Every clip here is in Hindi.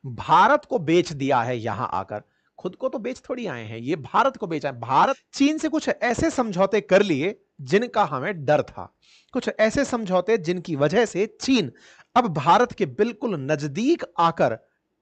भारत को बेच दिया है यहां आकर। खुद को तो बेच थोड़ी आए हैं, ये भारत को बेचा है। भारत चीन से कुछ ऐसे समझौते कर लिए जिनका हमें डर था, कुछ ऐसे समझौते जिनकी वजह से चीन अब भारत के बिल्कुल नजदीक आकर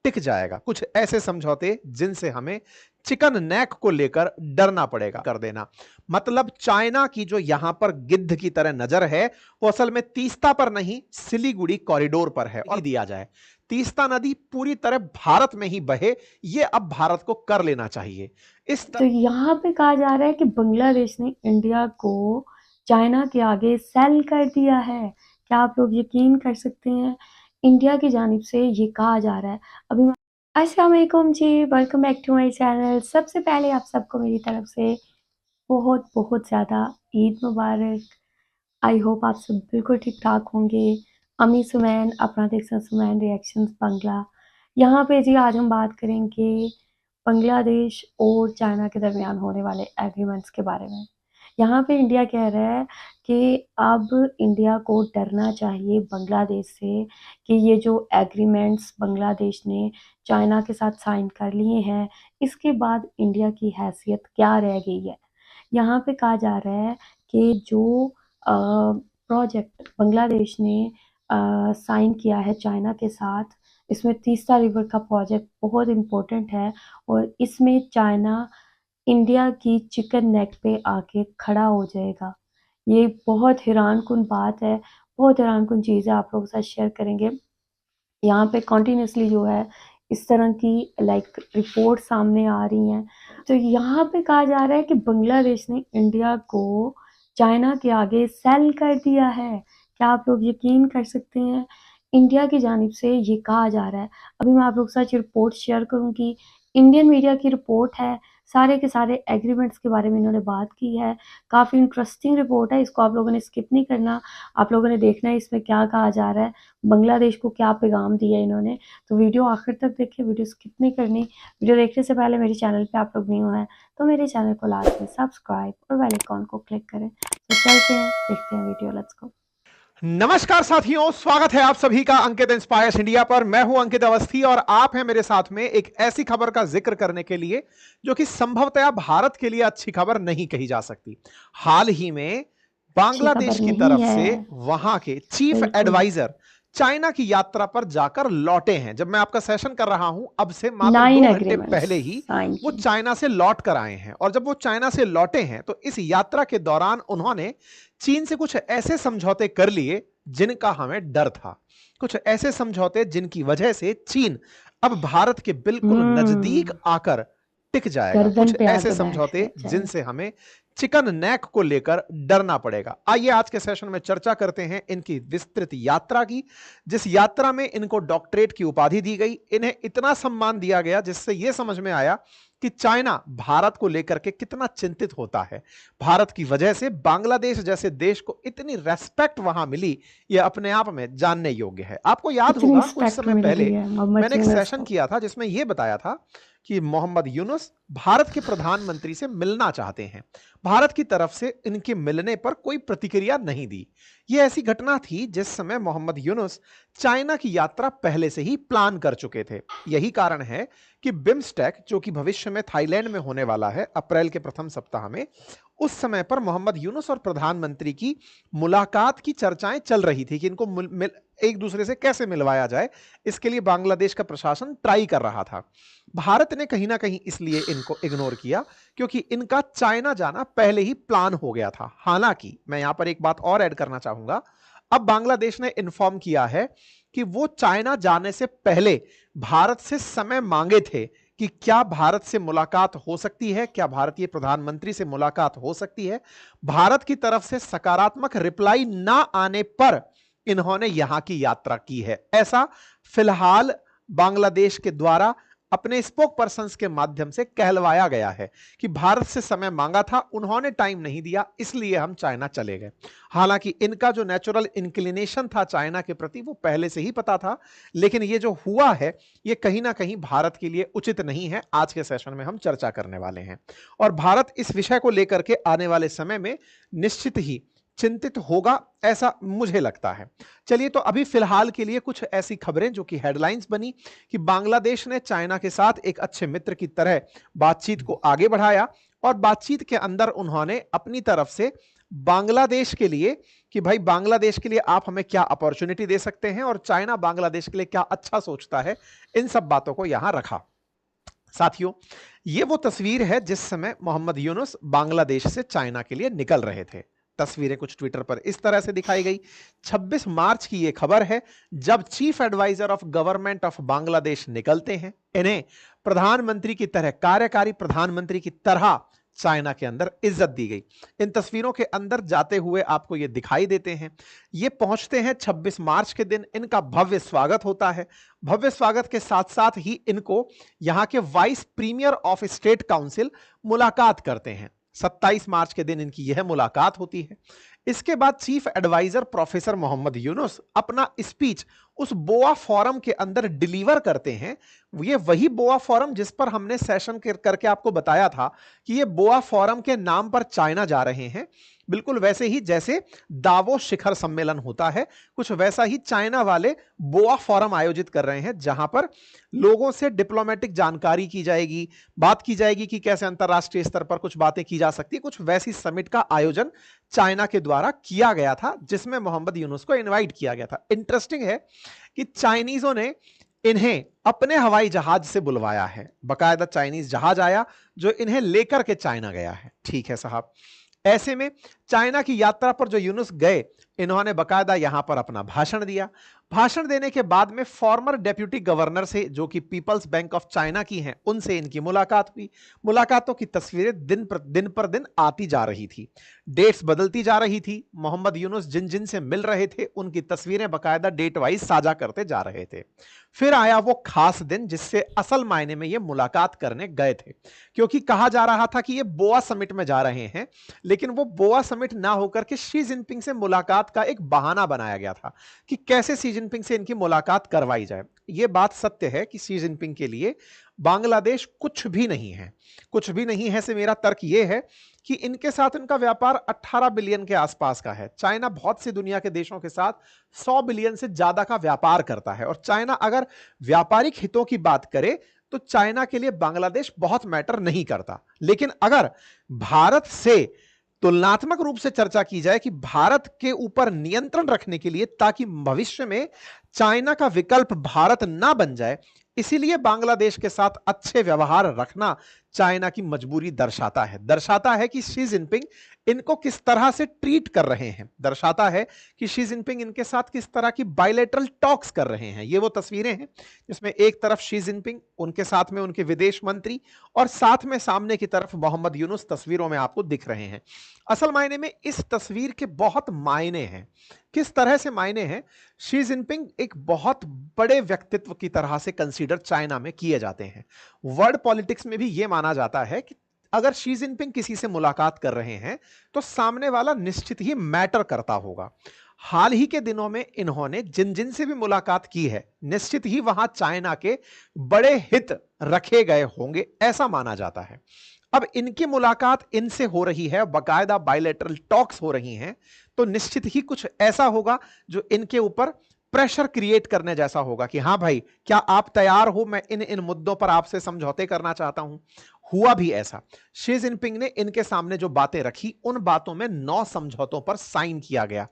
टिक जाएगा, कुछ ऐसे समझौते जिनसे हमें चिकन नेक को लेकर डरना पड़ेगा कर देना। मतलब चाइना की जो यहां पर गिद्ध की तरह नजर है, वो असल में तीस्ता पर नहीं सिलीगुड़ी कॉरिडोर पर है। और दिया जाए तीस्ता नदी पूरी तरह भारत में ही बहे, ये अब भारत को कर लेना चाहिए। तो यहाँ पे कहा जा रहा है कि बांग्लादेश ने इंडिया को चाइना के आगे सेल कर दिया है। क्या आप लोग यकीन कर सकते हैं? इंडिया की जानिब से ये कहा जा रहा है। अभी अस्सलाम वालेकुम जी, welcome back to my channel. सबसे पहले आप सबको मेरी तरफ से बहुत बहुत ज़्यादा ईद मुबारक। आई होप आप सब बिल्कुल ठीक ठाक होंगे। अमी सुमैन अपना देख सुमैन रिएक्शंस बांग्ला। यहाँ पे जी आज हम बात करेंगे बांग्लादेश और चाइना के दरमियान होने वाले एग्रीमेंट्स के बारे में। यहाँ पे इंडिया कह रहा है कि अब इंडिया को डरना चाहिए बांग्लादेश से कि ये जो एग्रीमेंट्स बांग्लादेश ने चाइना के साथ साइन कर लिए हैं, इसके बाद इंडिया की हैसियत क्या रह गई है। यहाँ पे कहा जा रहा है कि जो प्रोजेक्ट बांग्लादेश ने साइन किया है चाइना के साथ, इसमें तीस्ता रिवर का प्रोजेक्ट बहुत इम्पोर्टेंट है और इसमें चाइना इंडिया की चिकन नेक पे आके खड़ा हो जाएगा। ये बहुत हैरानकुन बात है, बहुत हैरानकुन चीज़ है, आप लोगों के साथ शेयर करेंगे। यहाँ पे कंटिन्यूसली जो है इस तरह की रिपोर्ट सामने आ रही हैं। तो यहाँ पे कहा जा रहा है कि बांग्लादेश ने इंडिया को चाइना के आगे सेल कर दिया है। क्या आप लोग यकीन कर सकते हैं? इंडिया की जानिब से ये कहा जा रहा है। अभी मैं आप लोग के साथ रिपोर्ट शेयर करूँगी। इंडियन मीडिया की रिपोर्ट है, सारे के सारे एग्रीमेंट्स के बारे में इन्होंने बात की है। काफ़ी इंटरेस्टिंग रिपोर्ट है, इसको आप लोगों ने स्किप नहीं करना। आप लोगों ने देखना है इसमें क्या कहा जा रहा है, बांग्लादेश को क्या पैगाम दिया है इन्होंने। तो वीडियो आखिर तक देखिए, वीडियो स्किप नहीं करनी। वीडियो देखने से पहले मेरे चैनल पे आप लोग न्यू हैं तो मेरे चैनल को लाजमी सब्सक्राइब और बेल आइकॉन को क्लिक करें। तो चलते हैं, देखते हैं वीडियो, लेट्स गो। नमस्कार साथियों, स्वागत है आप सभी का अंकित इंस्पायर्स इंडिया पर। मैं हूं अंकित अवस्थी और आप हैं मेरे साथ में एक ऐसी खबर का जिक्र करने के लिए जो कि संभवतः भारत के लिए अच्छी खबर नहीं कही जा सकती। हाल ही में अच्छी बांग्लादेश खबर की नहीं तरफ है, से वहां के चीफ बिल्कुल। एडवाइजर चाइना की यात्रा पर जाकर लौटे हैं। जब मैं आपका सेशन कर रहा हूं, अब से मात्र 9 2 घंटे एग्रीमेंट्स पहले ही साइन वो किए। चाइना से लौट कर आए हैं। और जब वो चाइना से लौटे हैं तो इस यात्रा के दौरान उन्होंने चीन से कुछ ऐसे समझौते कर लिए जिनका हमें डर था, कुछ ऐसे समझौते जिनकी वजह से चीन अब भारत के बिल्कुल नजदीक आकर टिक जाएगा, गर्दन कुछ पे ऐसे आके बैठ समझौते जाएगा। जिनसे हमें चिकन नेक को लेकर डरना पड़ेगा। आइए आज के सेशन में चर्चा करते हैं इनकी विस्तृत यात्रा की, जिस यात्रा में इनको डॉक्टरेट की उपाधि दी गई, इन्हें इतना सम्मान दिया गया जिससे यह समझ में आया कि चाइना भारत को लेकर के कितना चिंतित होता है। भारत की वजह से बांग्लादेश जैसे देश को इतनी रेस्पेक्ट वहां मिली, यह अपने आप में जानने योग्य है। आपको याद कितनी होगा कुछ रिस्पेक्ट समय मिल रही पहले है मोहम्मद मैंने एक यूनुस सेशन को। किया था जिसमें यह बताया था कि मोहम्मद यूनुस भारत के प्रधानमंत्री से मिलना चाहते हैं। भारत की तरफ से इनके मिलने पर कोई प्रतिक्रिया नहीं दी। यह ऐसी घटना थी जिस समय मोहम्मद यूनुस चाइना की यात्रा पहले से ही प्लान कर चुके थे। यही कारण है कि बिम्स्टेक, जो कि भविष्य में थाईलैंड में होने वाला है अप्रैल के प्रथम सप्ताह में, उस समय पर मोहम्मद यूनुस और प्रधानमंत्री की मुलाकात की चर्चाएं चल रही थी कि इनको एक दूसरे से कैसे मिलवाया जाए। इसके लिए बांग्लादेश का प्रशासन ट्राई कर रहा था। भारत ने कहीं ना कहीं इसलिए इनको इग्नोर किया क्योंकि इनका चाइना जाना पहले ही प्लान हो गया था। हालांकि मैं यहां पर एक बात और ऐड करना चाहूंगा। अब बांग्लादेश ने इन्फॉर्म किया है कि वो चाइना जाने से पहले भारत से समय मांगे थे कि क्या भारत से मुलाकात हो सकती है, क्या भारतीय प्रधानमंत्री से मुलाकात हो सकती है। भारत की तरफ से सकारात्मक रिप्लाई ना आने पर इन्होंने यहां की यात्रा की है, ऐसा फिलहाल बांग्लादेश के द्वारा अपने स्पोक पर्संस के माध्यम से कहलवाया गया है कि भारत से समय मांगा था, उन्होंने टाइम नहीं दिया, इसलिए हम चाइना चले गए। हालांकि इनका जो नेचुरल इंक्लिनेशन था चाइना के प्रति वो पहले से ही पता था, लेकिन ये जो हुआ है ये कहीं ना कहीं भारत के लिए उचित नहीं है। आज के सेशन में हम चर्चा करने वाले हैं और भारत इस विषय को लेकर के आने वाले समय में निश्चित ही चिंतित होगा, ऐसा मुझे लगता है। चलिए, तो अभी फिलहाल के लिए कुछ ऐसी खबरें जो कि हेडलाइंस बनी कि बांग्लादेश ने चाइना के साथ एक अच्छे मित्र की तरह बातचीत को आगे बढ़ाया और बातचीत के अंदर उन्होंने अपनी तरफ से बांग्लादेश के लिए कि भाई बांग्लादेश के लिए आप हमें क्या अपॉर्चुनिटी दे सकते हैं और चाइना बांग्लादेश के लिए क्या अच्छा सोचता है, इन सब बातों को यहां रखा। साथियों, ये वो तस्वीर है जिस समय मोहम्मद यूनुस बांग्लादेश से चाइना के लिए निकल रहे थे। तस्वीरें कुछ ट्विटर पर इस तरह से दिखाई गई। 26 मार्च की यह खबर है जब chief adviser of government of Bangladesh निकलते हैं। इन्हें प्रधानमंत्री की तरह, कार्यकारी प्रधानमंत्री की तरह चाइना के अंदर इज्जत दी गई। इन तस्वीरों के अंदर जाते हुए आपको ये दिखाई देते हैं। ये पहुंचते हैं 26 मार्च के दिन। इनका भव्य स्वागत होता है। भव्य स्वागत के साथ साथ ही इनको यहां के vice premier of state council मुलाकात करते हैं। 27 मार्च के दिन इनकी यह मुलाकात होती है। इसके बाद chief adviser professor Mohammad Yunus अपना स्पीच उस बोआ फोरम के अंदर डिलीवर करते हैं। ये वही बोआ फोरम जिस पर हमने सेशन करके आपको बताया था कि ये बोआ फोरम के नाम पर चाइना जा रहे हैं। बिल्कुल वैसे ही जैसे दावोस शिखर सम्मेलन होता है, कुछ वैसा ही चाइना वाले बोआ फोरम आयोजित कर रहे हैं, जहां पर लोगों से डिप्लोमेटिक जानकारी की जाएगी, बात की जाएगी कि कैसे अंतरराष्ट्रीय स्तर पर कुछ बातें की जा सकती है। कुछ वैसी समिट का आयोजन चाइना के द्वारा किया गया था, जिसमें मोहम्मद यूनुस को इनवाइट किया गया था। इंटरेस्टिंग है कि चाइनीजों ने इन्हें अपने हवाई जहाज से बुलवाया है। बकायदा चाइनीज जहाज आया जो इन्हें लेकर के चाइना गया है। ठीक है साहब। ऐसे में चाइना की यात्रा पर जो यूनुस गए, इन्होंने बकायदा यहां पर अपना भाषण दिया। भाषण देने के बाद में फॉर्मर डेप्यूटी गवर्नर से, जो कि पीपल्स बैंक ऑफ चाइना की हैं, उनसे इनकी मुलाकात हुई। मुलाकातों की तस्वीरें दिन पर दिन आती जा रही थी, डेट्स बदलती जा रही थी। मोहम्मद यूनुस जिन जिन से मिल रहे थे उनकी तस्वीरें बकायदा डेट वाइज साझा करते जा रहे थे। फिर आया वो खास दिन जिससे असल मायने में ये मुलाकात करने गए थे, क्योंकि कहा जा रहा था कि ये बोआ समिट में जा रहे हैं, लेकिन वो बोआ समिट ना होकर के शी जिनपिंग से मुलाकात का एक बहाना बनाया गया था कि कैसे शी जिनपिंग से इनकी मुलाकात करवाई जाए। यह बात सत्य है कि शी जिनपिंग के लिए बांग्लादेश कुछ भी नहीं है। कुछ भी नहीं है से मेरा तर्क यह है कि इनके साथ इनका व्यापार 18 बिलियन के आसपास का है। चाइना बहुत सी दुनिया के देशों के साथ 100 बिलियन से ज्यादा का व्यापार करता है, और चाइना अगर व्यापारिक हितों की बात करे तो चाइना के लिए बांग्लादेश बहुत मैटर नहीं करता। लेकिन अगर भारत से तुलनात्मक रूप से चर्चा की जाए कि भारत के ऊपर नियंत्रण रखने के लिए, ताकि भविष्य में चाइना का विकल्प भारत ना बन जाए, इसीलिए बांग्लादेश के साथ अच्छे व्यवहार रखना चाइना की मजबूरी दर्शाता है कि शी जिनपिंग इनको किस तरह से ट्रीट कर रहे हैं, दर्शाता है कि शी जिनपिंग इनके साथ किस तरह की बायलैटरल टॉक्स कर रहे हैं। ये वो तस्वीरें हैं जिसमें एक तरफ शी जिनपिंग, उनके साथ में उनके विदेश मंत्री, और साथ में सामने की तरफ मोहम्मद यूनुस तस्वीरों में आपको दिख रहे हैं। असल मायने में इस तस्वीर के बहुत मायने हैं। किस तरह से मायने हैं? शी जिनपिंग एक बहुत बड़े व्यक्तित्व की तरह से कंसीडर चाइना में किए जाते हैं। वर्ल्ड पॉलिटिक्स में भी यह माना जाता है कि अगर शी जिनपिंग किसी से मुलाकात कर रहे हैं तो सामने वाला निश्चित ही मैटर करता होगा। हाल ही के दिनों में इन्होंने जिन जिन से भी मुलाकात की है, निश्चित ही वहां चाइना के बड़े हित रखे गए होंगे, ऐसा माना जाता है। अब इनकी मुलाकात इनसे हो रही है, बकायदा बायलैटरल टॉक्स हो रही हैं, तो निश्चित ही कुछ ऐसा होगा जो इनके ऊपर प्रेशर क्रिएट करने जैसा होगा कि हाँ भाई, क्या आप तैयार हो, मैं इन इन मुद्दों पर आपसे समझौते करना चाहता हूं। हुआ भी ऐसा। शी जिनपिंग ने इनके सामने जो बातें रखी, उन बातों में 9 समझौतों पर साइन किया गया।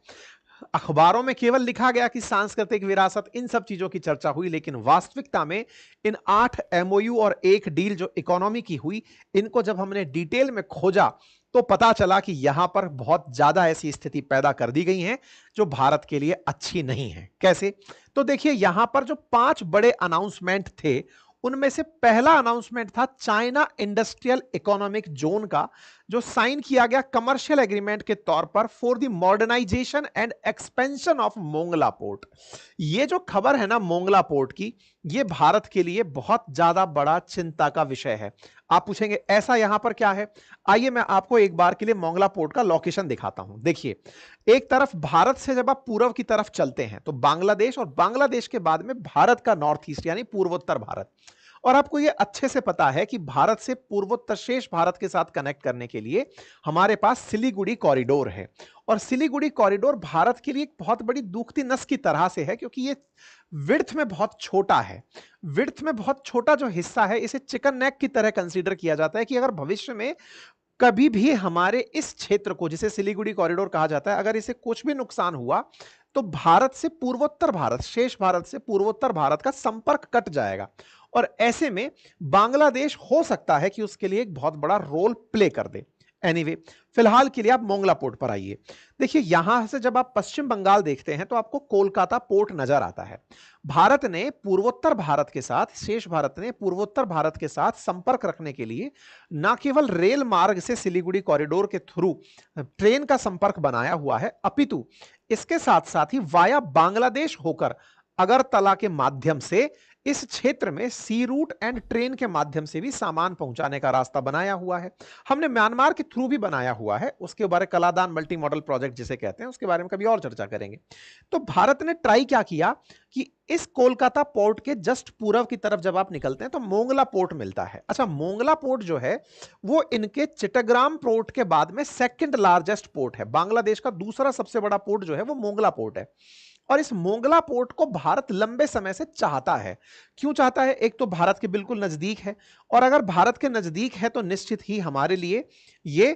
अखबारों में केवल लिखा गया कि सांस्कृतिक विरासत, इन सब चीजों की चर्चा हुई, लेकिन वास्तविकता में इन 8 एमओयू और एक डील जो इकोनॉमी की हुई, इनको जब हमने डिटेल में खोजा तो पता चला कि यहां पर बहुत ज्यादा ऐसी स्थिति पैदा कर दी गई है जो भारत के लिए अच्छी नहीं है। कैसे? तो देखिए, यहां पर जो 5 बड़े अनाउंसमेंट थे, उनमें से पहला अनाउंसमेंट था चाइना इंडस्ट्रियल इकोनॉमिक जोन का, जो साइन किया गया कमर्शियल एग्रीमेंट के तौर पर for the modernisation and expansion of Mongla port. ये जो खबर है ना मोंगला पोर्ट की, ये भारत के लिए बहुत ज्यादा बड़ा चिंता का विषय है। आप पूछेंगे ऐसा यहां पर क्या है? आइए मैं आपको एक बार के लिए मोंगला पोर्ट का लोकेशन दिखाता हूं। देखिए, एक तरफ भारत से जब आप पूर्व की तरफ चलते हैं तो बांग्लादेश, और बांग्लादेश के बाद में भारत का नॉर्थ ईस्ट यानी पूर्वोत्तर भारत, और आपको ये अच्छे से पता है कि भारत से पूर्वोत्तर शेष भारत के साथ कनेक्ट करने के लिए हमारे पास सिलीगुड़ी कॉरिडोर है। और सिलीगुड़ी कॉरिडोर भारत के लिए एक बहुत बड़ी दूखती नस की तरह से है, क्योंकि ये विड्थ में बहुत छोटा है। विड्थ में बहुत छोटा जो हिस्सा है, इसे चिकन नेक की तरह कंसीडर किया जाता है कि अगर भविष्य में कभी भी हमारे इस क्षेत्र को, जिसे सिलीगुड़ी कॉरिडोर कहा जाता है, अगर इसे कुछ भी नुकसान हुआ तो भारत से पूर्वोत्तर भारत, शेष भारत से पूर्वोत्तर भारत का संपर्क कट जाएगा। और ऐसे में बांग्लादेश हो सकता है कि उसके लिए एक बहुत बड़ा रोल प्ले कर दे। एनीवे, फिलहाल के लिए आप मोंगला पोर्ट पर आइए। देखिए, यहां से जब आप पश्चिम बंगाल देखते हैं तो आपको कोलकाता पोर्ट नजर आता है। भारत ने पूर्वोत्तर भारत के साथ, शेष भारत ने पूर्वोत्तर भारत के साथ संपर्क रखने के लिए न केवल रेल मार्ग से सिलीगुड़ी कॉरिडोर के थ्रू ट्रेन का संपर्क बनाया हुआ है, अपितु इसके साथ साथ ही वाया बांग्लादेश होकर अगरतला के माध्यम से इस क्षेत्र में सी रूट एंड ट्रेन के माध्यम से भी सामान पहुंचाने का रास्ता बनाया हुआ है। हमने म्यांमार के थ्रू भी बनाया हुआ है, उसके बारे में कलादान मल्टी मॉडल प्रोजेक्ट जिसे कहते हैं, उसके बारे में कभी और चर्चा करेंगे। तो भारत ने ट्राई क्या किया कि इस कोलकाता पोर्ट के जस्ट पूर्व की तरफ जब आप निकलते हैं तो मोंगला पोर्ट मिलता है। अच्छा, मोंगला पोर्ट जो है वो इनके चिट्टाग्राम पोर्ट के बाद में सेकंड लार्जेस्ट पोर्ट है। बांग्लादेश का दूसरा सबसे बड़ा पोर्ट जो है वो मोंगला पोर्ट है। और इस मोंगला पोर्ट को भारत लंबे समय से चाहता है। क्यों चाहता है? एक तो भारत के बिल्कुल नजदीक है, और अगर भारत के नजदीक है तो निश्चित ही हमारे लिए ये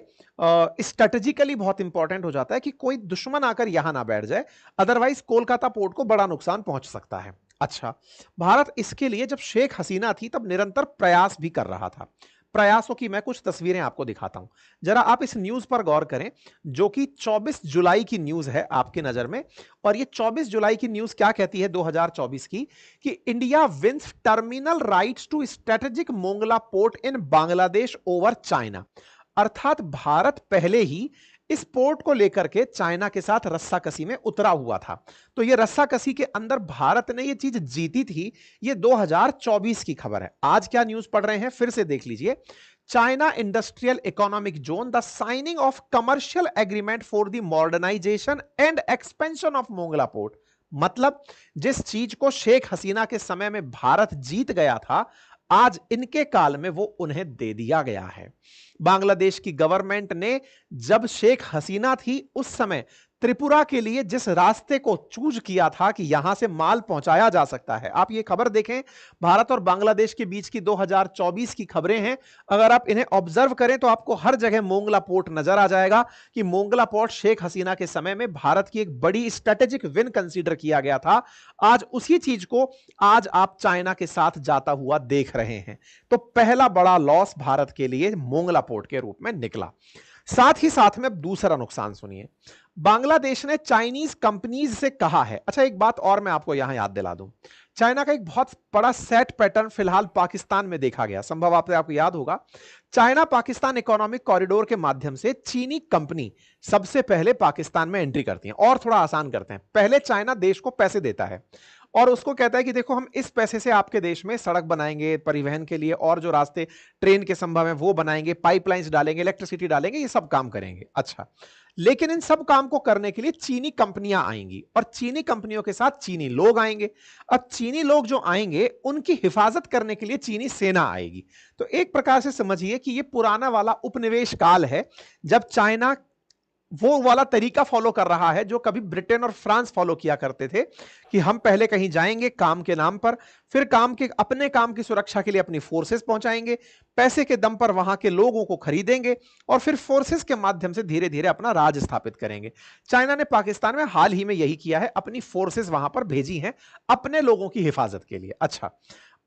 स्ट्रेटेजिकली बहुत इंपॉर्टेंट हो जाता है कि कोई दुश्मन आकर यहां ना बैठ जाए, अदरवाइज कोलकाता पोर्ट को बड़ा नुकसान पहुंच सकता है। अच्छा, भारत इसके लिए जब शेख हसीना थी तब निरंतर प्रयास भी कर रहा था। प्रयासों की मैं कुछ तस्वीरें आपको दिखाता हूं, जरा आप इस न्यूज पर गौर करें, जो कि 24 जुलाई की न्यूज है आपके नजर में। और ये 24 जुलाई की न्यूज क्या कहती है 2024 की, कि India wins terminal rights to strategic Mongla port in Bangladesh over China. अर्थात भारत पहले ही इस पोर्ट को लेकर के चाइना के साथ रस्साकसी में उतरा हुआ था। तो ये रस्साकसी के अंदर भारत ने ये चीज जीती थी। ये 2024 की खबर है। आज क्या न्यूज पढ़ रहे हैं फिर से देख लीजिए। China industrial economic zone the signing of commercial agreement for the modernisation and expansion of Mongla port. मतलब जिस चीज को शेख हसीना के समय में भारत जीत गया था, आज इनके काल में वो उन्हें दे दिया गया है। बांग्लादेश की गवर्नमेंट ने जब शेख हसीना थी उस समय त्रिपुरा के लिए जिस रास्ते को चूज किया था कि यहां से माल पहुंचाया जा सकता है, आप ये खबर देखें, भारत और बांग्लादेश के बीच की 2024 की खबरें हैं। अगर आप इन्हें ऑब्जर्व करें तो आपको हर जगह मोंगला पोर्ट नजर आ जाएगा कि मोंगला पोर्ट शेख हसीना के समय में भारत की एक बड़ी स्ट्रेटेजिक विन कंसीडर किया गया था। आज उसी चीज को आज आप चाइना के साथ जाता हुआ देख रहे हैं। तो पहला बड़ा लॉस भारत के लिए मोंगला पोर्ट के रूप में निकला। साथ ही साथ में दूसरा नुकसान सुनिए। बांग्लादेश ने चाइनीज कंपनीज से कहा है। अच्छा, एक बात और मैं आपको यहां याद दिला दूं, चाइना का एक बहुत बड़ा सेट पैटर्न फिलहाल पाकिस्तान में देखा गया। संभव आपको याद होगा, चाइना पाकिस्तान इकोनॉमिक कॉरिडोर के माध्यम से चीनी कंपनी सबसे पहले पाकिस्तान में एंट्री करती है। और थोड़ा आसान करते हैं, पहले चाइना देश को पैसे देता है और उसको कहता है कि देखो, हम इस पैसे से आपके देश में सड़क बनाएंगे, परिवहन के लिए और जो रास्ते ट्रेन के संभव है वो बनाएंगे, पाइपलाइंस डालेंगे, इलेक्ट्रिसिटी डालेंगे, ये सब काम करेंगे। अच्छा, लेकिन इन सब काम को करने के लिए चीनी कंपनियां आएंगी और चीनी कंपनियों के साथ चीनी लोग आएंगे। अब चीनी लोग जो आएंगे उनकी हिफाजत करने के लिए चीनी सेना आएगी। तो एक प्रकार से समझिए कि ये पुराना वाला उपनिवेश काल है, जब चाइना वो वाला तरीका फॉलो कर रहा है जो कभी ब्रिटेन और फ्रांस फॉलो किया करते थे, कि हम पहले कहीं जाएंगे काम के नाम पर, फिर अपने काम की सुरक्षा के लिए अपनी फोर्सेस पहुंचाएंगे, पैसे के दम पर वहां के लोगों को खरीदेंगे और फिर फोर्सेस के माध्यम से धीरे धीरे अपना राज स्थापित करेंगे। चाइना ने पाकिस्तान में हाल ही में यही किया है, अपनी फोर्सेस वहां पर भेजी हैं अपने लोगों की हिफाजत के लिए। अच्छा,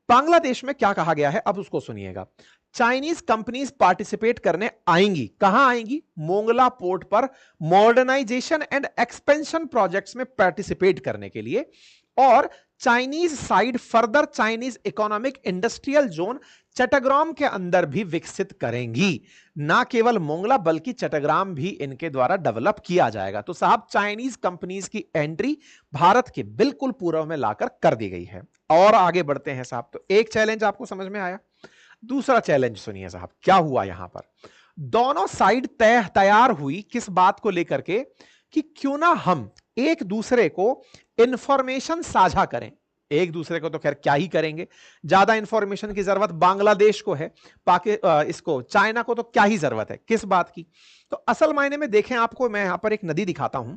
बांग्लादेश में क्या कहा गया है अब उसको सुनिएगा। चाइनीज कंपनीज पार्टिसिपेट करने आएंगी। कहां आएंगी? मोंगला पोर्ट पर मॉडर्नाइजेशन एंड एक्सपेंशन प्रोजेक्ट्स में पार्टिसिपेट करने के लिए। और Chinese side further Chinese economic industrial zone Chattogram के अंदर भी विकसित करेंगी। ना केवल मोंगला बल्कि चट्टग्राम भी इनके द्वारा डेवलप किया जाएगा। तो साहब, चाइनीज कंपनीज की एंट्री भारत के बिल्कुल पूर्व में लाकर कर दी गई है। और आगे बढ़ते हैं साहब। तो एक चैलेंज आपको समझ में आया, दूसरा चैलेंज सुनिए साहब क्या हुआ यहां पर। दोनों साइड तैयार हुई किस बात को लेकर के, कि क्यों ना हम एक दूसरे को इंफॉर्मेशन साझा करें। एक दूसरे को तो खैर क्या ही करेंगे, ज्यादा इंफॉर्मेशन की जरूरत बांग्लादेश को है, इसको चाइना को तो क्या ही जरूरत है किस बात की। तो असल मायने में देखें, आपको मैं यहां पर एक नदी दिखाता हूं,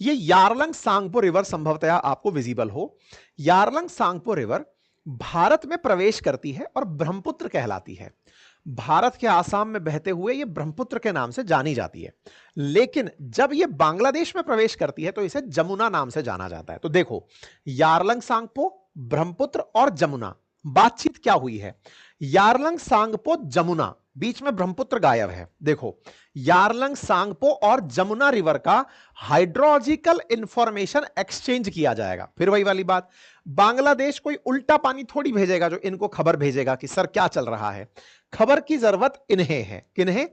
ये यारलंग सांगपो रिवर संभवतः आपको विजिबल हो। यारलंग सांगपो रिवर भारत में प्रवेश करती है और ब्रह्मपुत्र कहलाती है। भारत के आसाम में बहते हुए ये ब्रह्मपुत्र के नाम से जानी जाती है, लेकिन जब ये बांग्लादेश में प्रवेश करती है तो इसे जमुना नाम से जाना जाता है। तो देखो, यारलंग सांगपो, ब्रह्मपुत्र और जमुना, बातचीत क्या हुई है, यारलंग सांगपो जमुना, बीच में ब्रह्मपुत्र गायब है। देखो, यारलंग सांगपो और जमुना रिवर का हाइड्रोलॉजिकल इंफॉर्मेशन एक्सचेंज किया जाएगा। फिर वही वाली बात, बांग्लादेश कोई उल्टा पानी थोड़ी भेजेगा जो इनको खबर भेजेगा कि सर क्या चल रहा है। खबर की जरूरत इन्हें है, किन्हें,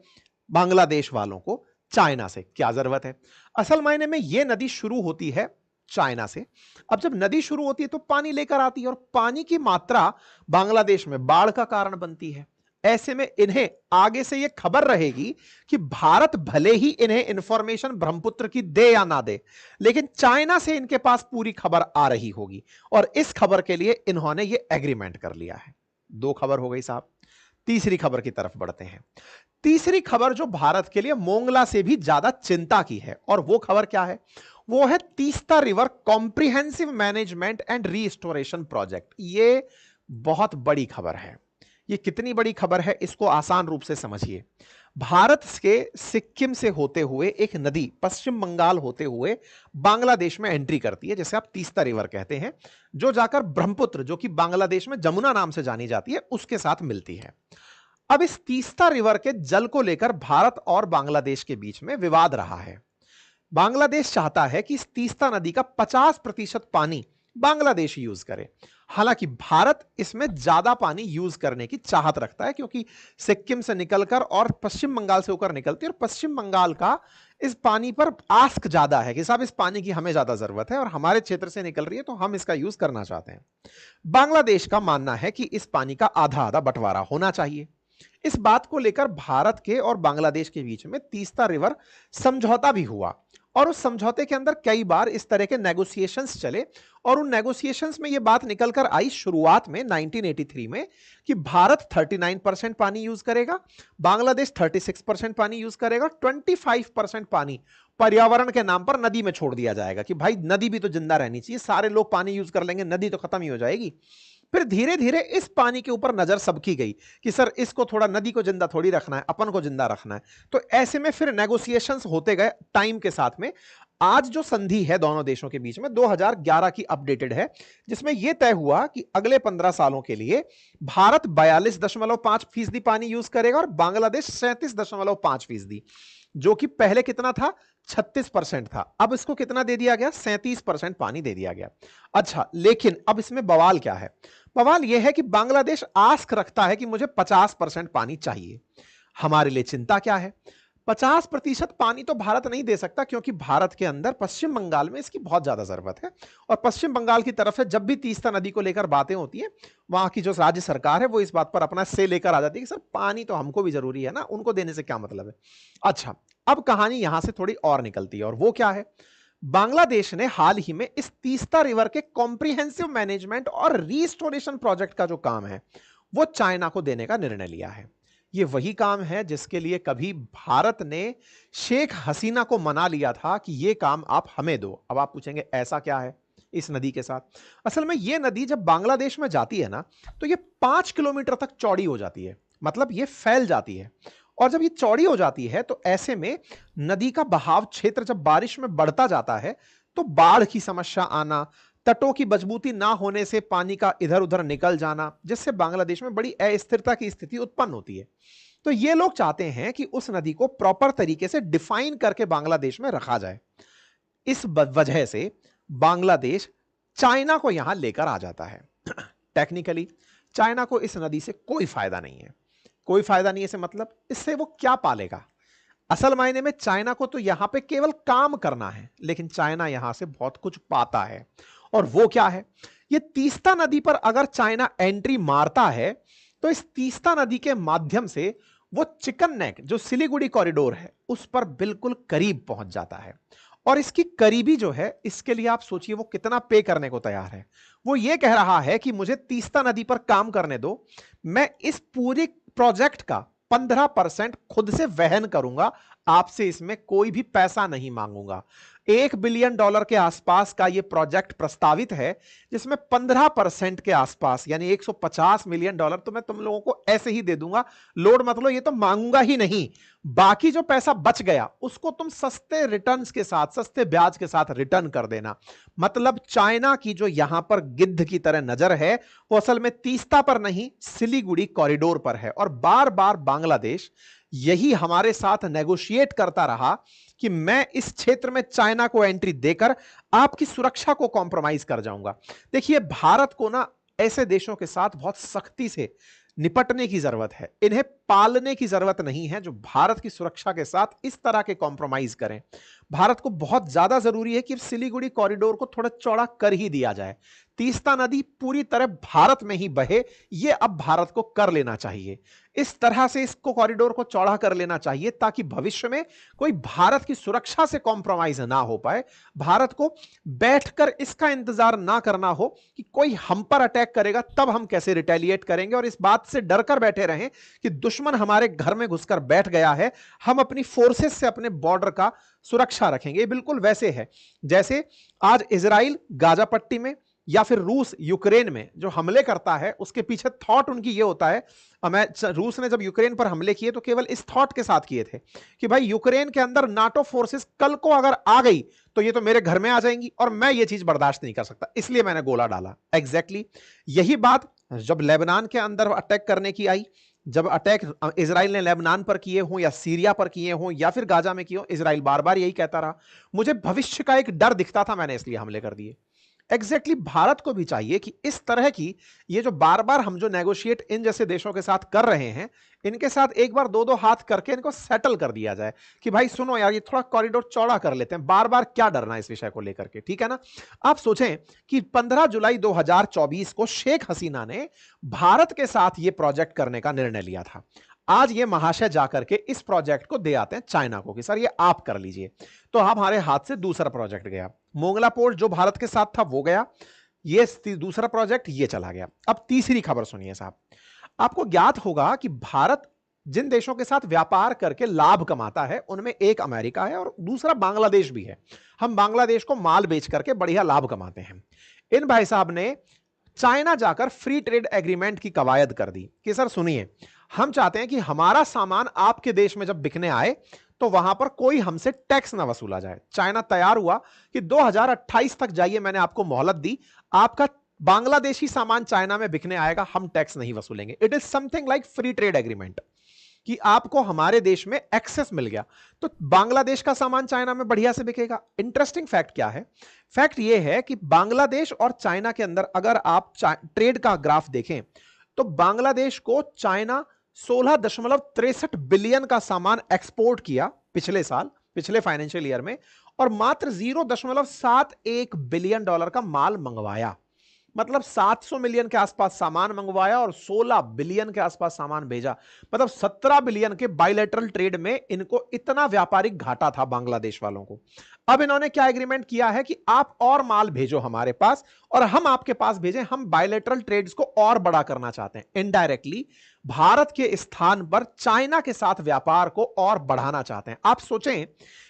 बांग्लादेश वालों को। चाइना से क्या जरूरत है। असल मायने में यह नदी शुरू होती है चाइना से। अब जब नदी शुरू होती है तो पानी लेकर आती है, और पानी की मात्रा बांग्लादेश में बाढ़ का कारण बनती है। ऐसे में इन्हें आगे से यह खबर रहेगी कि भारत भले ही इन्हें इंफॉर्मेशन ब्रह्मपुत्र की दे या ना दे, लेकिन चाइना से इनके पास पूरी खबर आ रही होगी, और इस खबर के लिए इन्होंने यह एग्रीमेंट कर लिया है। दो खबर हो गई साहब। तीसरी खबर की तरफ बढ़ते हैं। तीसरी खबर जो भारत के लिए मोंगला से भी ज्यादा चिंता की है, और वो खबर क्या है, वो है Teesta river comprehensive management and restoration project. ये बहुत बड़ी खबर है। ये कितनी बड़ी खबर है इसको आसान रूप से समझिए। भारत के सिक्किम से होते हुए एक नदी पश्चिम बंगाल होते हुए बांग्लादेश में एंट्री करती है, जिसे आप तीस्ता रिवर कहते हैं, जो जाकर ब्रह्मपुत्र, जो कि बांग्लादेश में जमुना नाम से जानी जाती है, उसके साथ मिलती है। अब इस तीस्ता रिवर के जल को लेकर भारत और बांग्लादेश के बीच में विवाद रहा है। बांग्लादेश चाहता है कि इस तीस्ता नदी का 50% पानी बांग्लादेश यूज करे। हालांकि भारत इसमें ज्यादा पानी यूज करने की चाहत रखता है, क्योंकि सिक्किम से निकलकर और पश्चिम बंगाल से होकर निकलती है, और पश्चिम बंगाल का इस पानी पर आस्क ज्यादा है कि साहब इस पानी की हमें ज्यादा जरूरत है और हमारे क्षेत्र से निकल रही है तो हम इसका यूज करना चाहते हैं। बांग्लादेश का मानना है कि इस पानी का आधा आधा बंटवारा होना चाहिए। इस बात को लेकर भारत के और बांग्लादेश के बीच में तीस्ता रिवर समझौता भी हुआ, और उस समझौते के अंदर कई बार इस तरह के नेगोशिएशंस चले, और उन नेगोशिएशंस में यह बात निकलकर आई शुरुआत में 1983 में कि भारत 39% पानी यूज करेगा, बांग्लादेश 36% पानी यूज करेगा, 25% पानी पर्यावरण के नाम पर नदी में छोड़ दिया जाएगा कि भाई नदी भी तो जिंदा रहनी चाहिए, सारे लोग पानी यूज कर लेंगे नदी तो खत्म ही हो जाएगी। फिर धीरे धीरे इस पानी के ऊपर नजर सबकी गई कि सर इसको थोड़ा, नदी को जिंदा थोड़ी रखना है, अपन को जिंदा रखना है। तो ऐसे में फिर नेगोशिएशंस होते गए टाइम के साथ में। आज जो संधि है दोनों देशों के बीच में 2011 की अपडेटेड है, जिसमें यह तय हुआ कि अगले 15 सालों के लिए भारत 42.5% पानी यूज करेगा और बांग्लादेश 37.5%, जो कि पहले कितना था, 36% था। अब इसको कितना दे दिया गया, 37% पानी दे दिया गया। अच्छा, लेकिन अब इसमें बवाल क्या है, बवाल यह है कि बांग्लादेश आस्क रखता है कि मुझे 50% पानी चाहिए। हमारे लिए चिंता क्या है, 50% पानी तो भारत नहीं दे सकता, क्योंकि भारत के अंदर पश्चिम बंगाल में इसकी बहुत ज्यादा जरूरत है, और पश्चिम बंगाल की तरफ से जब भी तीस्ता नदी को लेकर बातें होती है, वहां की जो राज्य सरकार है वो इस बात पर अपना से लेकर आ जाती है कि सर पानी तो हमको भी जरूरी है ना, उनको देने से क्या मतलब है। अच्छा, अब कहानी यहां से थोड़ी और निकलती है, और वो क्या है, बांग्लादेश ने हाल ही में इस तीस्ता रिवर के कॉम्प्रिहेंसिव मैनेजमेंट और रीस्टोरेशन प्रोजेक्ट का जो काम है वो चाइना को देने का निर्णय लिया है। ये वही काम है जिसके लिए कभी भारत ने शेख हसीना को मना लिया था कि ये काम आप हमें दो। अब आप पूछेंगे ऐसा क्या है इस नदी के साथ। असल में ये नदी जब बांग्लादेश में जाती है ना, तो ये 5 किलोमीटर तक चौड़ी हो जाती है, मतलब ये फैल जाती है। और जब ये चौड़ी हो जाती है तो ऐसे में नदी का बहाव क्षेत्र जब बारिश में बढ़ता जाता है तो बाढ़ की समस्या आना, तटों की मजबूती ना होने से पानी का इधर उधर निकल जाना, जिससे बांग्लादेश में बड़ी अस्थिरता की स्थिति उत्पन्न होती है। तो ये लोग चाहते हैं कि उस नदी को प्रॉपर तरीके से डिफाइन करके बांग्लादेश में रखा जाए। इस वजह से बांग्लादेश चाइना को यहां लेकर आ जाता है। टेक्निकली चाइना को इस नदी से कोई फायदा नहीं है। कोई फायदा नहीं है से मतलब इससे वो क्या पालेगा। असल मायने में चाइना को तो यहां पे केवल काम करना है, लेकिन चाइना यहां से बहुत कुछ पाता है। और वो क्या है, ये तीस्ता नदी पर अगर चाइना एंट्री मारता है तो इस तीस्ता नदी के माध्यम से वो चिकन नेक जो सिलीगुड़ी कॉरिडोर है उस पर बिल्कुल करीब पहुंच जाता है। और इसकी करीबी जो है, इसके लिए आप सोचिए वो कितना पे करने को तैयार है। वो ये कह रहा है कि मुझे तीस्ता नदी पर काम करने दो, मैं इस पूरे प्रोजेक्ट का 15% खुद से वहन करूंगा, आपसे इसमें कोई भी पैसा नहीं मांगूंगा। $1 बिलियन के आसपास का यह प्रोजेक्ट प्रस्तावित है, जिसमें 15% के आसपास यानी $150 मिलियन तो मैं तुम लोगों को ऐसे ही दे दूंगा, लोड मत लो, ये तो मांगूंगा ही नहीं। बाकी जो पैसा बच गया उसको तुम सस्ते रिटर्न्स के साथ, सस्ते ब्याज के साथ रिटर्न कर देना। मतलब चाइना की जो यहां पर गिद्ध की तरह नजर है, वो असल में तीस्ता पर नहीं, सिलीगुड़ी कॉरिडोर पर है। और बार बार बांग्लादेश यही हमारे साथ नेगोशिएट करता रहा कि मैं इस क्षेत्र में चाइना को एंट्री देकर आपकी सुरक्षा को कॉम्प्रोमाइज कर जाऊंगा। देखिए, भारत को ना ऐसे देशों के साथ बहुत सख्ती से निपटने की जरूरत है, इन्हें पालने की जरूरत नहीं है जो भारत की सुरक्षा के साथ इस तरह के कॉम्प्रोमाइज करें। भारत को बहुत ज्यादा जरूरी है कि सिलीगुड़ी कॉरिडोर को थोड़ा चौड़ा कर ही दिया जाए। तीस्ता नदी पूरी तरह भारत में ही बहे, यह अब भारत को कर लेना चाहिए। इस तरह से इसको कॉरिडोर को चौड़ा कर लेना चाहिए ताकि भविष्य में कोई भारत की सुरक्षा से कॉम्प्रोमाइज ना हो पाए। भारत को बैठकर इसका इंतजार ना करना हो कि कोई हम पर अटैक करेगा तब हम कैसे रिटेलिएट करेंगे, और इस बात से डर कर बैठे रहें कि दुश्मन हमारे घर में घुसकर बैठ गया है, हम अपनी फोर्सेस से अपने बॉर्डर का सुरक्षा रखेंगे। बिल्कुल वैसे है जैसे आज इजराइल गाजा पट्टी में या फिर रूस यूक्रेन में जो हमले करता है, उसके पीछे थॉट उनकी ये होता है। रूस ने जब यूक्रेन पर हमले किए तो केवल इस थॉट के साथ किए थे कि भाई यूक्रेन के अंदर नाटो फोर्सेस कल को अगर आ गई तो ये तो मेरे घर में आ जाएंगी और मैं ये चीज बर्दाश्त नहीं कर सकता, इसलिए मैंने गोला डाला। एग्जैक्टली यही बात जब लेबनान के अंदर अटैक करने की आई, जब अटैक इजराइल ने लेबनान पर किए हों या सीरिया पर किए हों या फिर गाजा में किए हों, इजराइल बार बार यही कहता रहा मुझे भविष्य का एक डर दिखता था, मैंने इसलिए हमले कर दिए। एग्जैक्टली भारत को भी चाहिए कि इस तरह की ये जो बार बार हम जो नेगोशिएट इन जैसे देशों के साथ कर रहे हैं, इनके साथ एक बार दो दो हाथ करके इनको सेटल कर दिया जाए कि भाई सुनो यार, ये थोड़ा कॉरिडोर चौड़ा कर लेते हैं, बार बार क्या डरना इस विषय को लेकर के, ठीक है ना। आप सोचें कि 15 जुलाई 2024 को शेख हसीना ने भारत के साथ ये प्रोजेक्ट करने का निर्णय लिया था। आज ये महाशय जाकर के इस प्रोजेक्ट को दे आते हैं चाइना को कि सर ये आप कर लीजिए, तो हमारे हाथ से दूसरा प्रोजेक्ट गया। मोंगला पोर्ट जो भारत के साथ था वो गया, ये दूसरा प्रोजेक्ट ये चला गया। अब तीसरी खबर सुनिए साहब, आपको ज्ञात होगा कि भारत जिन देशों के साथ व्यापार करके लाभ कमाता है उनमें एक अमेरिका है और दूसरा बांग्लादेश भी है। हम बांग्लादेश को माल बेच करके बढ़िया लाभ कमाते हैं। इन भाई साहब ने चाइना जाकर फ्री ट्रेड एग्रीमेंट की कवायद कर दी कि सर सुनिए, हम चाहते हैं कि हमारा सामान आपके देश में जब बिकने आए तो वहां पर कोई हमसे टैक्स ना वसूला जाए। चाइना तैयार हुआ कि 2028 तक जाइए, मैंने आपको मोहलत दी, आपका बांग्लादेशी सामान चाइना में बिकने आएगा, हम टैक्स नहीं वसूलेंगे। It is something like free trade agreement कि आपको हमारे देश में एक्सेस मिल गया तो बांग्लादेश का सामान चाइना में बढ़िया से बिकेगा। इंटरेस्टिंग फैक्ट क्या है? फैक्ट यह है कि बांग्लादेश और चाइना के अंदर अगर आप ट्रेड का ग्राफ देखें तो बांग्लादेश को चाइना 16.63 बिलियन का सामान एक्सपोर्ट किया पिछले साल, पिछले फाइनेंशियल ईयर में, और मात्र $0.71 बिलियन का माल मंगवाया। मतलब 700 मिलियन के आसपास सामान मंगवाया और 16 बिलियन के आसपास सामान भेजा। मतलब 17 बिलियन के बायलैटरल ट्रेड में इनको इतना व्यापारिक घाटा था बांग्लादेश वालों को। अब इन्होंने क्या एग्रीमेंट किया है कि आप और माल भेजो हमारे पास और हम आपके पास भेजें। हम बायलैटरल ट्रेड्स को और बड़ा करना चाहते हैं। इनडायरेक्टली भारत के स्थान पर चाइना के साथ व्यापार को और बढ़ाना चाहते हैं। आप सोचें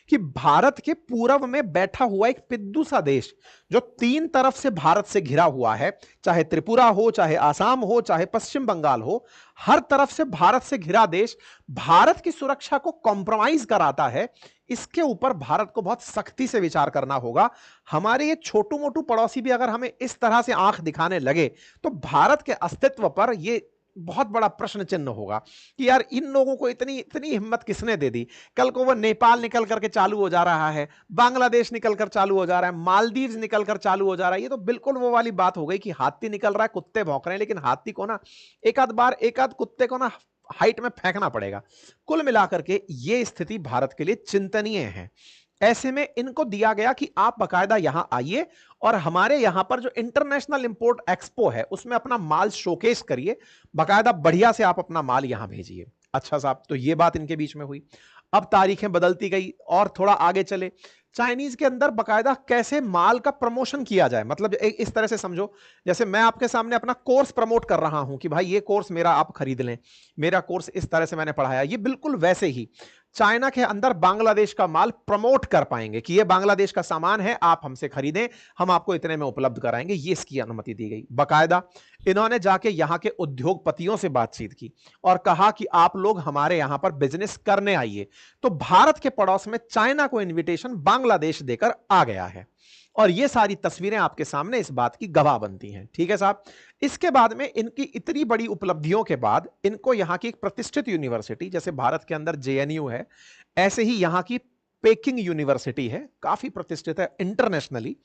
कि भारत के पूर्व में बैठा हुआ एक पिद्दू सा देश जो तीन तरफ से भारत से घिरा हुआ है, चाहे त्रिपुरा हो, चाहे आसाम हो, चाहे पश्चिम बंगाल हो, हर तरफ से भारत से घिरा देश भारत की सुरक्षा को कॉम्प्रोमाइज कराता है। इसके ऊपर भारत को बहुत सख्ती से विचार करना होगा। हमारे ये छोटू मोटू पड़ोसी भी अगर हमें इस तरह से आंख दिखाने लगे तो भारत के अस्तित्व पर ये बहुत बड़ा प्रश्न चिन्ह होगा कि यार इन लोगों को इतनी इतनी हिम्मत किसने दे दी। कल को वो नेपाल निकल करके चालू हो जा रहा है, बांग्लादेश निकल कर चालू हो जा रहा है, मालदीव्स निकल कर चालू हो जा रहा है। ये तो बिल्कुल वो वाली बात हो गई कि हाथी निकल रहा है, कुत्ते भौंक रहे हैं, लेकिन हाथी को ना एक आध कुत्ते को ना हाइट में फेंकना पड़ेगा। कुल मिलाकर के ये स्थिति भारत के लिए चिंतनीय है। ऐसे में इनको दिया गया कि आप बकायदा यहां आइए और हमारे यहां पर जो इंटरनेशनल इंपोर्ट एक्सपो है उसमें अपना माल शोकेस करिए, बकायदा बढ़िया से आप अपना माल यहां भेजिए। अच्छा साहब, तो ये बात इनके बीच में हुई। अब तारीखें बदलती गई और थोड़ा आगे चले, चाइनीज के अंदर बकायदा कैसे माल का प्रमोशन किया जाए, मतलब इस तरह से समझो जैसे मैं आपके सामने अपना कोर्स प्रमोट कर रहा हूं कि भाई ये कोर्स मेरा आप खरीद लें, मेरा कोर्स इस तरह से मैंने पढ़ाया, ये बिल्कुल वैसे ही चाइना के अंदर बांग्लादेश का माल प्रमोट कर पाएंगे कि ये बांग्लादेश का सामान है, आप हमसे खरीदें, हम आपको इतने में उपलब्ध कराएंगे, ये इसकी अनुमति दी गई। बकायदा इन्होंने जाके यहां के उद्योगपतियों से बातचीत की और कहा कि आप लोग हमारे यहां पर बिजनेस करने आइए। तो भारत के पड़ोस में चाइना को इन्विटेशन बांग्लादेश देकर आ गया है और ये सारी तस्वीरें आपके सामने इस बात की गवाह बनती हैं। ठीक है साहब, इसके बाद में इनकी इतनी बड़ी उपलब्धियों के बाद इनको यहां की एक प्रतिष्ठित यूनिवर्सिटी, जैसे भारत के अंदर जेएनयू है, ऐसे ही यहां की पेकिंग यूनिवर्सिटी है, काफी प्रतिष्ठित है इंटरनेशनली,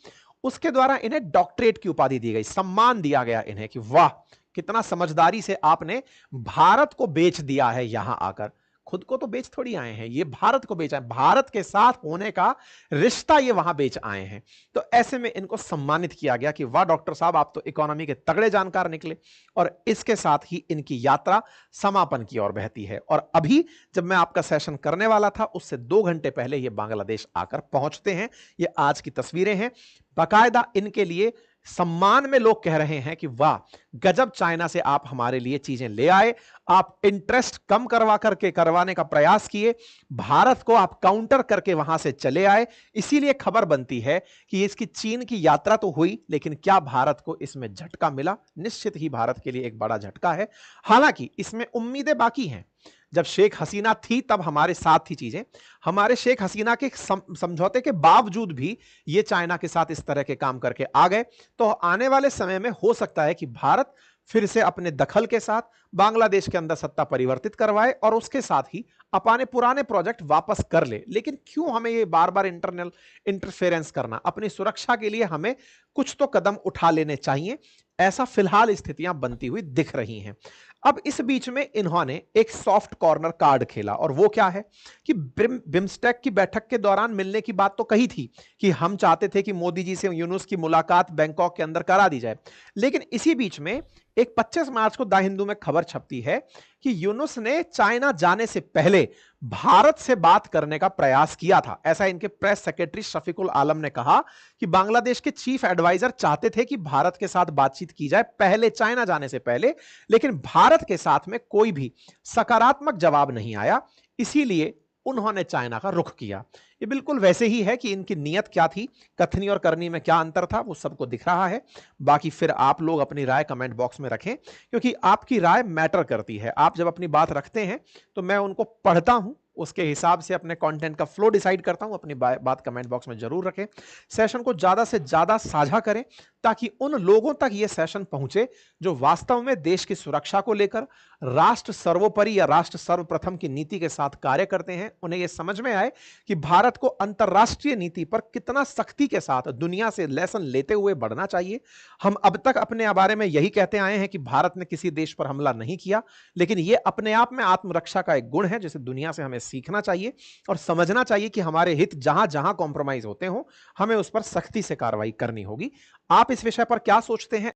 उसके द्वारा इन्हें डॉक्टरेट की उपाधि दी गई, सम्मान दिया गया इन्हें कि वाह कितना समझदारी से आपने भारत को बेच दिया है, यहां आकर खुद को तो बेच थोड़ी आए हैं, ये भारत को बेचा है, भारत के साथ होने का रिश्ता ये वहां बेच आए हैं। तो ऐसे में इनको सम्मानित किया गया कि वाह डॉक्टर साहब आप तो इकोनॉमी के तगड़े जानकार निकले। और इसके साथ ही इनकी यात्रा समापन की ओर बहती है और अभी जब मैं आपका सेशन करने वाला था उससे 2 घंटे पहले ये बांग्लादेश आकर पहुंचते हैं। ये आज की तस्वीरें हैं, बाकायदा इनके लिए सम्मान में लोग कह रहे हैं कि वाह गजब, चाइना से आप हमारे लिए चीजें ले आए, आप इंटरेस्ट कम करवा करके करवाने का प्रयास किए, भारत को आप काउंटर करके वहां से चले आए। इसीलिए खबर बनती है कि इसकी चीन की यात्रा तो हुई, लेकिन क्या भारत को इसमें झटका मिला? निश्चित ही भारत के लिए एक बड़ा झटका है। हालांकि इसमें उम्मीदें बाकी हैं। जब शेख हसीना थी तब हमारे साथ थी चीजें, हमारे शेख हसीना के समझौते के बावजूद भी ये चाइना के साथ इस तरह के काम करके आ गए। तो आने वाले समय में हो सकता है कि भारत फिर से अपने दखल के साथ बांग्लादेश के अंदर सत्ता परिवर्तित करवाए और उसके साथ ही अपने पुराने प्रोजेक्ट वापस कर ले। लेकिन क्यों हमें ये बार बार इंटरनल इंटरफेरेंस करना? अपनी सुरक्षा के लिए हमें कुछ तो कदम उठा लेने चाहिए, ऐसा फिलहाल स्थितियां बनती हुई दिख रही हैं। अब इस बीच में इन्होंने एक सॉफ्ट कॉर्नर कार्ड खेला और वो क्या है कि बिम्स्टेक की बैठक के दौरान मिलने की बात तो कही थी कि हम चाहते थे कि मोदी जी से यूनुस की मुलाकात बैंकॉक के अंदर करा दी जाए। लेकिन इसी बीच में एक 25 मार्च को द हिंदू में खबर छपती है कि यूनुस ने चाइना जाने से पहले भारत से बात करने का प्रयास किया था। ऐसा इनके प्रेस सेक्रेटरी शफीकुल आलम ने कहा कि बांग्लादेश के चीफ एडवाइजर चाहते थे कि भारत के साथ बातचीत की जाए पहले, चाइना जाने से पहले, लेकिन भारत के साथ में कोई भी सकारात्मक जवाब नहीं आया, इसीलिए उन्होंने चाइना का रुख किया। ये बिल्कुल वैसे ही है कि इनकी नीयत क्या थी, कथनी और करनी में क्या अंतर था, वो सबको दिख रहा है। बाकी फिर आप लोग अपनी राय कमेंट बॉक्स में रखें, क्योंकि आपकी राय मैटर करती है। आप जब अपनी बात रखते हैं तो मैं उनको पढ़ता हूं, उसके हिसाब से अपने कंटेंट का फ्लो डिसाइड करता हूं। अपनी बात कमेंट बॉक्स में जरूर रखें। सेशन को ज्यादा से ज्यादा साझा करें ताकि उन लोगों तक यह सेशन पहुंचे जो वास्तव में देश की सुरक्षा को लेकर राष्ट्र सर्वोपरि या राष्ट्र सर्वप्रथम की नीति के साथ कार्य करते हैं। उन्हें यह समझ में आए कि भारत को अंतरराष्ट्रीय नीति पर कितना सख्ती के साथ दुनिया से लेसन लेते हुए बढ़ना चाहिए। हम अब तक अपने बारे में यही कहते आए हैं कि भारत ने किसी देश पर हमला नहीं किया, लेकिन यह अपने आप में आत्मरक्षा का एक गुण है जिसे दुनिया से हमें सीखना चाहिए और समझना चाहिए कि हमारे हित जहां जहां कॉम्प्रोमाइज होते हो हमें उस पर सख्ती से कार्रवाई करनी होगी। आप इस विषय पर क्या सोचते हैं?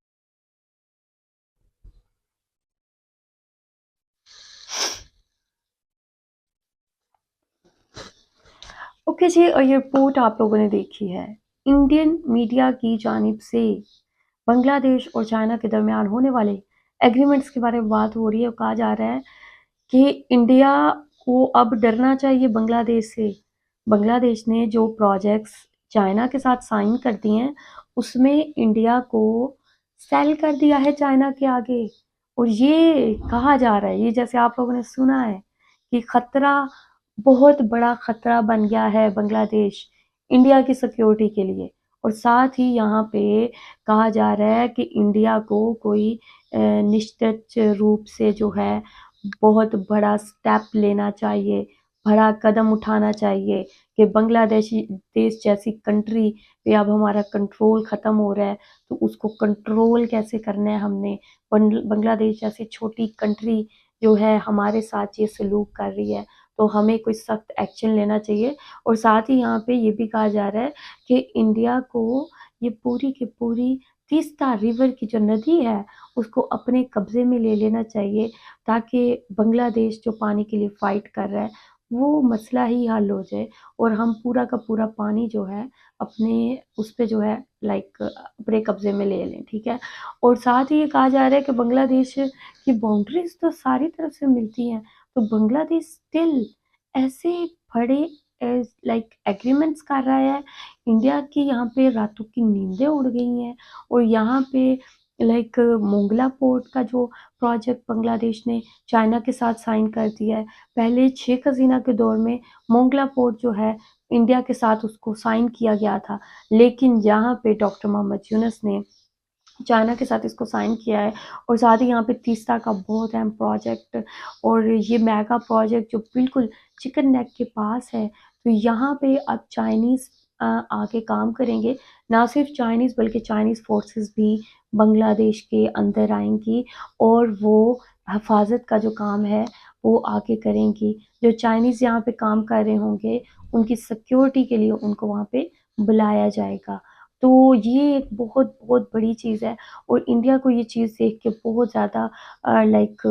ओके जी, और ये रिपोर्ट आप लोगों ने देखी है। इंडियन मीडिया की जानिब से बांग्लादेश और चाइना के दरमियान होने वाले एग्रीमेंट्स के बारे में बात हो रही है और कहा जा रहा है कि इंडिया को अब डरना चाहिए बांग्लादेश से। बांग्लादेश ने जो प्रोजेक्ट्स चाइना के साथ साइन कर दिए हैं उसमें इंडिया को सेल कर दिया है चाइना के आगे। और ये कहा जा रहा है, ये जैसे आप लोगों ने सुना है कि खतरा, बहुत बड़ा खतरा बन गया है बांग्लादेश इंडिया की सिक्योरिटी के लिए। और साथ ही यहाँ पे कहा जा रहा है कि इंडिया को कोई निश्चित रूप से जो है बहुत बड़ा स्टेप लेना चाहिए, बड़ा कदम उठाना चाहिए कि देश जैसी कंट्री पे अब हमारा कंट्रोल ख़त्म हो रहा है, तो उसको कंट्रोल कैसे करना है हमने। बांग्लादेश जैसी छोटी कंट्री जो है हमारे साथ ये सलूक कर रही है, तो हमें कोई सख्त एक्शन लेना चाहिए। और साथ ही यहाँ पे ये भी कहा जा रहा है कि इंडिया को ये पूरी की पूरी तीस्ता रिवर की जो नदी है उसको अपने कब्जे में ले लेना चाहिए, ताकि बांग्लादेश जो पानी के लिए फाइट कर रहा है वो मसला ही हल हो जाए और हम पूरा का पूरा पानी जो है अपने उस पे जो है लाइक अपने कब्जे में ले लें, ठीक है। और साथ ही ये कहा जा रहा है कि बांग्लादेश की बाउंड्रीज तो सारी तरफ से मिलती हैं, तो बांग्लादेश स्टिल ऐसे बड़े लाइक एग्रीमेंट्स कर रहा है। इंडिया की यहाँ पे रातों की नींदें उड़ गई हैं और यहाँ पे लाइक मोंगला पोर्ट का जो प्रोजेक्ट बांग्लादेश ने चाइना के साथ साइन कर दिया है। पहले शेख हसीना के दौर में मोंगला पोर्ट जो है इंडिया के साथ उसको साइन किया गया था, लेकिन यहाँ पे डॉक्टर मोहम्मद यूनुस ने चाइना के साथ इसको साइन किया है। और साथ ही यहाँ पे तीस्ता का बहुत अहम प्रोजेक्ट और ये मेगा प्रोजेक्ट जो बिल्कुल चिकन नेक के पास है, तो यहाँ पे अब चाइनीज़ आके काम करेंगे। ना सिर्फ चाइनीज़ बल्कि चाइनीज़ फोर्सेस भी बांग्लादेश के अंदर आएंगी और वो हिफाजत का जो काम है वो आगे करेंगी। जो चाइनीज़ यहाँ पे काम कर रहे होंगे उनकी सिक्योरिटी के लिए उनको वहाँ पे बुलाया जाएगा। तो ये एक बहुत बहुत बड़ी चीज़ है और इंडिया को ये चीज़ देख के बहुत ज़्यादा लाइक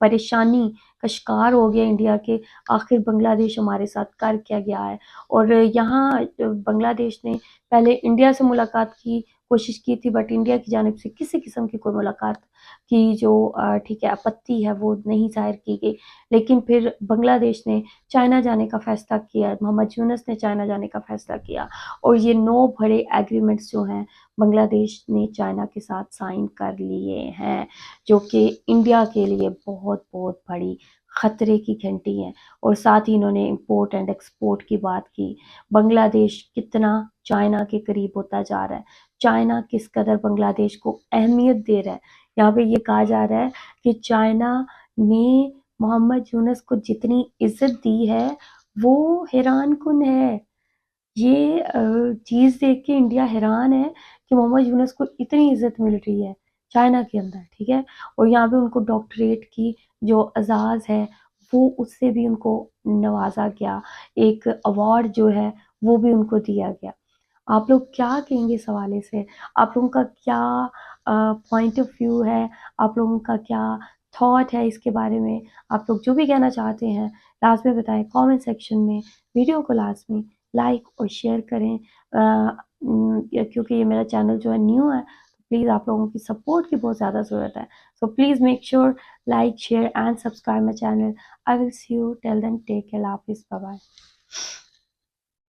परेशानी का शिकार हो गया इंडिया के, आखिर बांग्लादेश हमारे साथ कर क्या गया है। और यहाँ बांग्लादेश ने पहले इंडिया से मुलाकात की कोशिश की थी, बट इंडिया की जानिब से किसी किस्म की कोई मुलाकात की जो ठीक है आपत्ति है वो नहीं जाहिर की गई। लेकिन फिर बांग्लादेश ने चाइना जाने का फैसला किया, मोहम्मद यूनुस ने चाइना जाने का फैसला किया और ये 9 बड़े एग्रीमेंट्स जो हैं बांग्लादेश ने चाइना के साथ साइन कर लिए हैं, जो कि इंडिया के लिए बहुत बहुत बड़ी खतरे की घंटी हैं। और साथ ही इन्होंने इंपोर्ट एंड एक्सपोर्ट की बात की। बांग्लादेश कितना चाइना के करीब होता जा रहा है, चाइना किस कदर बांग्लादेश को अहमियत दे रहा है। यहाँ पे ये कहा जा रहा है कि चाइना ने मोहम्मद यूनुस को जितनी इज्जत दी है वो हैरान कुन है। ये चीज़ देख के इंडिया हैरान है कि मोहम्मद यूनुस को इतनी इज्जत मिल रही है चाइना के अंदर, ठीक है। और यहाँ पे उनको डॉक्टरेट की जो एजाज़ है वो उससे भी उनको नवाजा गया, एक अवार्ड जो है वो भी उनको दिया गया। आप लोग क्या कहेंगे इस हवाले से? आप लोगों का क्या पॉइंट ऑफ व्यू है? आप लोगों का क्या थॉट है इसके बारे में? आप लोग जो भी कहना चाहते हैं लास्ट में बताएं कमेंट सेक्शन में। वीडियो को लास्ट में लाइक और शेयर करें क्योंकि ये मेरा चैनल जो है न्यू है, तो प्लीज़ आप लोगों की सपोर्ट की बहुत ज़्यादा ज़रूरत है। So please make sure like share and subscribe my channel. I will see you till then, take care, हाफिज़, बाय बाय।